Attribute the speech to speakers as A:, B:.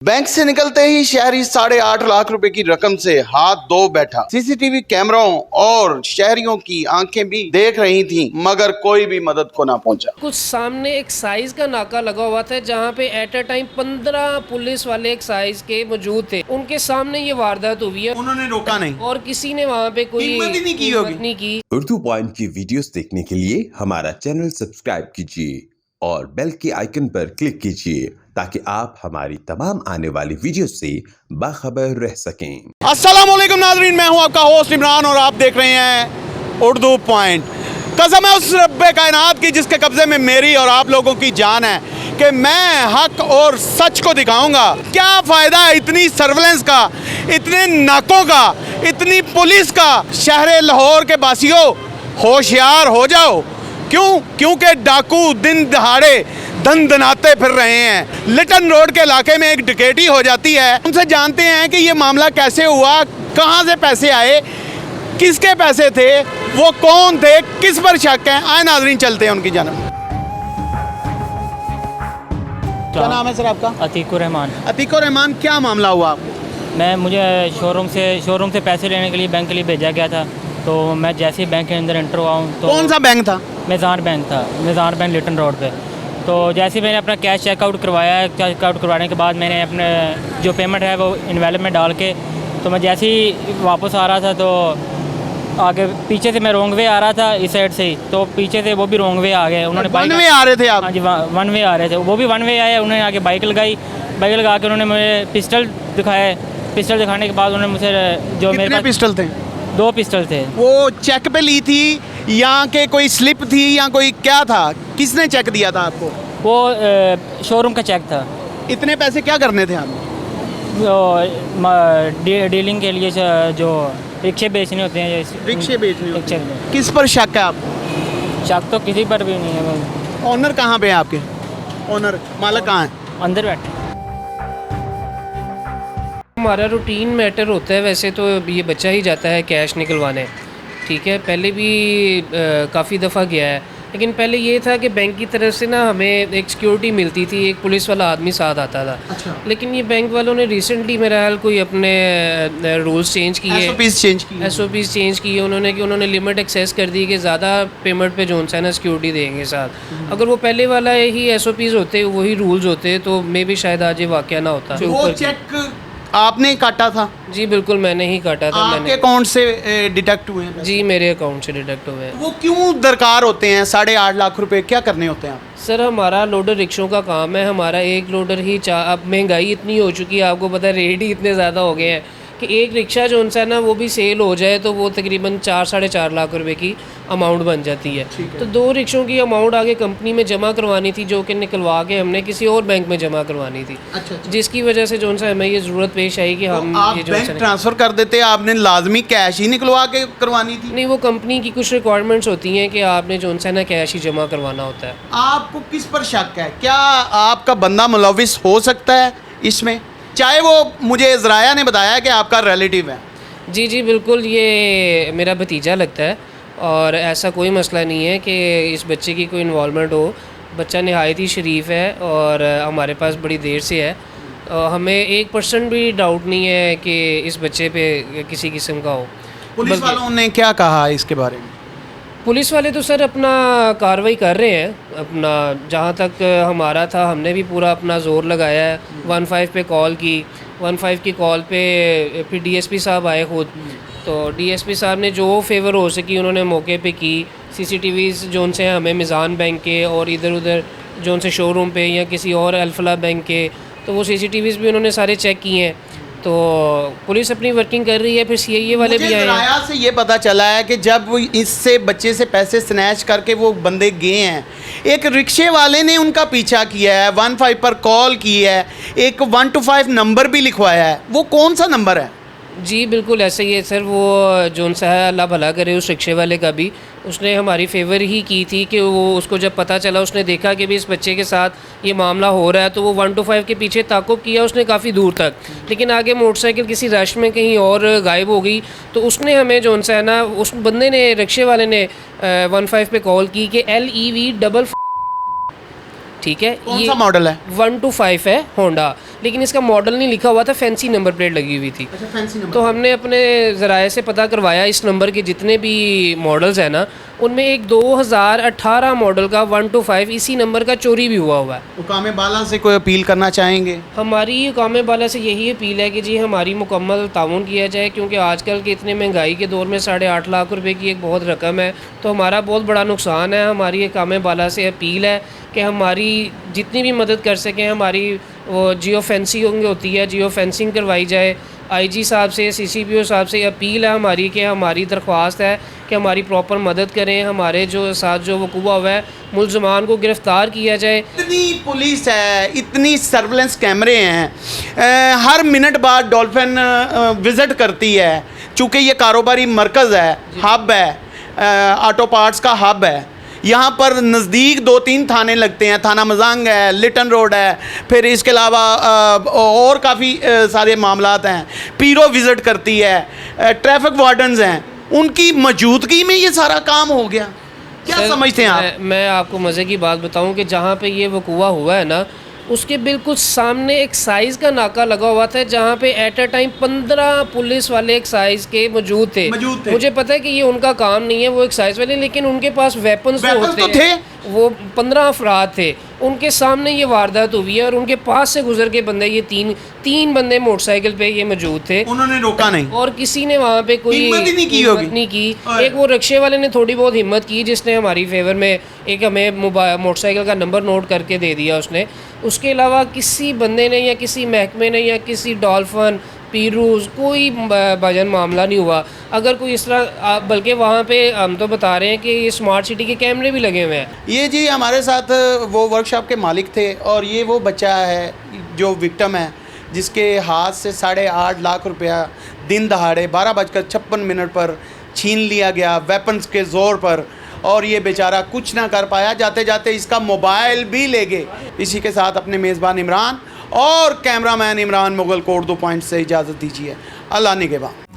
A: Bank से निकलते ही शहरी 8.5 लाख रुपए की रकम से हाथ धो बैठा। सीसीटीवी कैमरों और शहरियों की आंखें भी देख रही थीं, मगर कोई भी मदद को ना पहुंचा।
B: कुछ सामने एक साइज का नाका लगा हुआ था जहां पे एट अ टाइम 15 पुलिस वाले एक साइज के मौजूद थे। उनके सामने ये वारदात हुई है,
A: उन्होंने रोका नहीं
B: और किसी ने वहां पे कोई
A: हिम्मत ही नहीं की होगी।
B: नहीं की।
C: उर्दू पॉइंट की वीडियोस देखने के लिए हमारा चैनल सब्सक्राइब कीजिए और बेल के आइकन पर क्लिक कीजिए ताकि आप हमारी तमाम आने वाली वीडियो से बाखबर रह सकें।
A: अस्सलाम वालेकुम नाज़रीन, मैं हूं आपका होस्ट इमरान और आप देख रहे हैं उर्दू पॉइंट। कसम है उस रब्बे कायनात की जिसके कब्जे में मेरी और आप लोगों की जान है कि मैं हक और सच को दिखाऊंगा। क्या फ़ायदा है इतनी सर्वेलेंस का, इतने नाकों का, इतनी पुलिस का। शहर लाहौर के बासियों होशियार हो जाओ। क्योंकि डाकू दिन दहाड़े धन दनाते फिर रहे हैं। लिटन रोड के इलाके में एक डकैती हो जाती है। उनसे जानते हैं कि ये मामला कैसे हुआ, कहाँ से पैसे आए, किसके पैसे थे, वो कौन थे, किस पर शक है। आए नाजरीन चलते हैं उनकी जानब। क्या नाम है सर आपका?
D: अतीकुर रहमान।
A: अतीकुर रहमान, क्या मामला हुआ आपको?
D: मुझे शोरूम से पैसे लेने के लिए बैंक के लिए भेजा गया था। तो मैं जैसे ही बैंक के अंदर एंटर हुआ हूँ तो
A: कौन सा बैंक था?
D: मेज़ान बैंक था, मेज़ान बैंक लिटन रोड पे। तो जैसे ही मैंने अपना कैश चेकआउट करवाया, चेकआउट करवाने के बाद मैंने अपने जो पेमेंट है वो इन्वेलप में डाल के, तो मैं जैसे ही वापस आ रहा था तो आगे पीछे से मैं रॉन्ग वे आ रहा था इस साइड से ही, तो पीछे से वो भी रॉन्ग वे आ गए। उन्होंने
A: वन वे आ रहे थे आप?
D: हाँ जी, वन वे आ रहे थे, वो भी वन वे आए। उन्होंने आगे बाइक लगा के उन्होंने मुझे पिस्टल दिखाया। पिस्टल दिखाने के बाद उन्होंने मुझे जो मेरे पास
A: पिस्टल थे?
D: 2 पिस्टल थे।
A: वो चेक पे ली थी या के कोई स्लिप थी या कोई क्या था? किसने चेक दिया था आपको?
D: वो शोरूम का चेक था।
A: इतने पैसे क्या करने थे आपने?
D: डीलिंग के लिए जो रिक्शे बेचने होते हैं,
A: रिक्शे बेचने होते
D: रिक्शे
A: हैं। किस पर शक है आपको?
D: शक तो किसी पर भी नहीं है।
A: ऑनर कहाँ पे है आपके? ऑनर मालिक कहाँ है?
D: अंदर बैठे।
B: हमारा रूटीन मैटर होता है वैसे तो ये बच्चा ही जाता है कैश निकलवाने, ठीक है। पहले भी काफ़ी दफ़ा गया है, लेकिन पहले ये था कि बैंक की तरफ से ना हमें एक सिक्योरिटी मिलती थी, एक पुलिस वाला आदमी साथ आता था।
A: अच्छा।
B: लेकिन ये बैंक वालों ने रिसेंटली मेरा हाल कोई अपने रूल्स चेंज किए, एसओपीज़ चेंज किए उन्होंने, कि उन्होंने लिमिट एक्सेस कर दी कि ज़्यादा पेमेंट पे जो है ना सिक्योरिटी देंगे साथ। अगर वो पहले वाला ही एसओपीज़ होते, वही रूल्स होते, तो मे भी शायद आज ये वाक़या ना होता।
A: वो चेक आपने काटा था?
B: जी बिल्कुल, मैंने ही काटा था।
A: आपके अकाउंट से डिडक्ट हुए हैं?
B: जी मेरे अकाउंट से डिडक्ट हुए हैं।
A: वो क्यों दरकार होते हैं? 8.5 लाख रुपए क्या करने होते हैं आप?
B: सर हमारा लोडर रिक्शों का काम है। हमारा एक लोडर ही अब महंगाई इतनी हो चुकी है, आपको पता है, रेट ही इतने ज़्यादा हो गए हैं कि एक रिक्शा जो उनसे ना वो भी सेल हो जाए तो वो तकरीबन 4-4.5 लाख रुपए की अमाउंट बन जाती है। तो 2 रिक्शों की अमाउंट आगे कंपनी में जमा करवानी थी, जो कि निकलवा के हमने किसी और बैंक में जमा करवानी थी।
A: अच्छा।
B: जिसकी वजह से जो हमें ये ज़रूरत पेश आई कि हम
A: आप
B: ये जो
A: बैंक ट्रांसफर कर देते, आपने लाजमी कैश ही निकलवा के करवानी थी?
B: नहीं, वो कंपनी की कुछ रिक्वायरमेंट्स होती हैं कि आपने जो है ना कैश ही जमा करवाना होता है।
A: आपको किस पर शक है? क्या आपका बंदा मुलविस हो सकता है इसमें? चाहे वो मुझे ज़राया ने बताया कि आपका रिलेटिव है।
B: जी जी बिल्कुल, ये मेरा भतीजा लगता है और ऐसा कोई मसला नहीं है कि इस बच्चे की कोई इन्वॉल्वमेंट हो। बच्चा नहायत ही शरीफ है और हमारे पास बड़ी देर से है। हमें 1% भी डाउट नहीं है कि इस बच्चे पे किसी किस्म का हो।
A: पुलिस वालों ने क्या कहा इसके बारे में?
B: पुलिस वाले तो सर अपना कार्रवाई कर रहे हैं, अपना जहाँ तक हमारा था हमने भी पूरा अपना ज़ोर लगाया है। 15 पे कॉल की, 15 की कॉल पे फिर डीएसपी साहब आए खुद, तो डीएसपी साहब ने जो फेवर हो सकी उन्होंने मौके पे की। सीसीटीवीज़ जो उनसे हमें मिज़ान बैंक के और इधर उधर जो उनसे शोरूम पे या किसी और अल्फला बैंक के, तो वो सीसीटीवीज़ भी उन्होंने सारे चेक किए हैं। तो पुलिस अपनी वर्किंग कर रही है। फिर सीआईए वाले भी आए हैं।
A: से ये पता चला है कि जब इससे बच्चे से पैसे स्नैच करके वो बंदे गए हैं, एक रिक्शे वाले ने उनका पीछा किया है, 15 पर कॉल की है, एक 125 नंबर भी लिखवाया है। वो कौन सा नंबर है?
B: जी बिल्कुल ऐसे ही है सर। वो जो सा है अल्लाह भला करे उस रिक्शे वाले का भी, उसने हमारी फेवर ही की थी कि वो उसको जब पता चला, उसने देखा कि भी इस बच्चे के साथ ये मामला हो रहा है, तो वो 125 के पीछे ताक़ुब किया उसने काफ़ी दूर तक। लेकिन आगे मोटरसाइकिल किसी रश में कहीं और गायब हो गई, तो उसने हमें जो सा है ना, उस बंदे ने, रिक्शे वाले ने 15 पे कॉल की कि LEV ठीक है।
A: कौन सा मॉडल है?
B: 125 है होंडा, लेकिन इसका मॉडल नहीं लिखा हुआ था, फैंसी नंबर प्लेट लगी हुई थी।
A: अच्छा, फैंसी नंबर।
B: तो हमने अपने ज़राए से पता करवाया, इस नंबर के जितने भी मॉडल्स हैं ना, उनमें एक 2018 मॉडल का 125 इसी नंबर का चोरी भी हुआ है।
A: हुकाम बाला से कोई अपील करना चाहेंगे?
B: हमारी हुकाम बाला से यही अपील है कि जी हमारी मुकम्मल ताउन किया जाए, क्योंकि आजकल के इतने महंगाई के दौर में 8.5 लाख रुपए की एक बहुत रकम है, तो हमारा बहुत बड़ा नुकसान है। हमारी हुकाम बाला से अपील है कि हमारी जितनी भी मदद कर सकें, हमारी वो जियो फेंसिंग होती है, जियो फेंसिंग करवाई जाए। आईजी साहब से, सीसीपीओ साहब से अपील है हमारी कि हमारी दरख्वास्त है कि हमारी प्रॉपर मदद करें, हमारे जो साथ जो वक़ूआ हुआ है मुलजमान को गिरफ़्तार किया जाए।
A: इतनी पुलिस है, इतनी सर्वेलेंस कैमरे हैं, हर मिनट बाद डॉल्फिन विज़िट करती है, चूँकि ये कारोबारी मरकज़ है, हब है, ऑटो पार्ट्स का हब है। यहाँ पर नज़दीक 2-3 थाने लगते हैं, थाना मजांग है, लिटन रोड है, फिर इसके अलावा और काफ़ी सारे मामलात हैं। पीरो विज़िट करती है, ट्रैफिक वार्डन्स हैं, उनकी मौजूदगी में ये सारा काम हो गया। क्या
B: सर,
A: समझते हैं आप?
B: मैं आपको मज़े की बात बताऊं कि जहाँ पे ये वक़ूआ हुआ है ना, उसके बिल्कुल सामने एक साइज़ का नाका लगा हुआ था, जहाँ पे एट अ टाइम 15 पुलिस वाले एक साइज़ के मौजूद थे। मुझे पता है कि ये उनका काम नहीं है, वो एक साइज़ वाले, लेकिन उनके पास वेपन्स तो
A: थे।
B: वो 15 अफराद थे, उनके सामने ये वारदात हुई है और उनके पास से गुजर के बंदे, ये तीन बंदे मोटरसाइकिल पे ये मौजूद थे।
A: उन्होंने रोका नहीं
B: और किसी ने वहाँ पे कोई
A: हिम्मत ही नहीं की।
B: एक वो रिक्शे वाले ने थोड़ी बहुत हिम्मत की, जिसने हमारी फेवर में एक हमें मोटरसाइकिल का नंबर नोट करके दे दिया उसने। उसके अलावा किसी बंदे ने या किसी महकमे ने या किसी डॉल्फिन पीरूज कोई भजन मामला नहीं हुआ। अगर कोई इस तरह, बल्कि वहाँ पे हम तो बता रहे हैं कि ये स्मार्ट सिटी के कैमरे भी लगे हुए हैं।
A: ये जी हमारे साथ वो वर्कशॉप के मालिक थे, और ये वो बच्चा है जो विक्टिम है, जिसके हाथ से 8.5 लाख रुपया दिन दहाड़े 12:56 पर छीन लिया गया वेपन्स के ज़ोर पर, और ये बेचारा कुछ ना कर पाया, जाते जाते इसका मोबाइल भी ले गए। इसी के साथ अपने मेज़बान इमरान और कैमरामैन इमरान मुगल को उर्दू पॉइंट से इजाज़त दीजिए। अल्लाह निगहबान।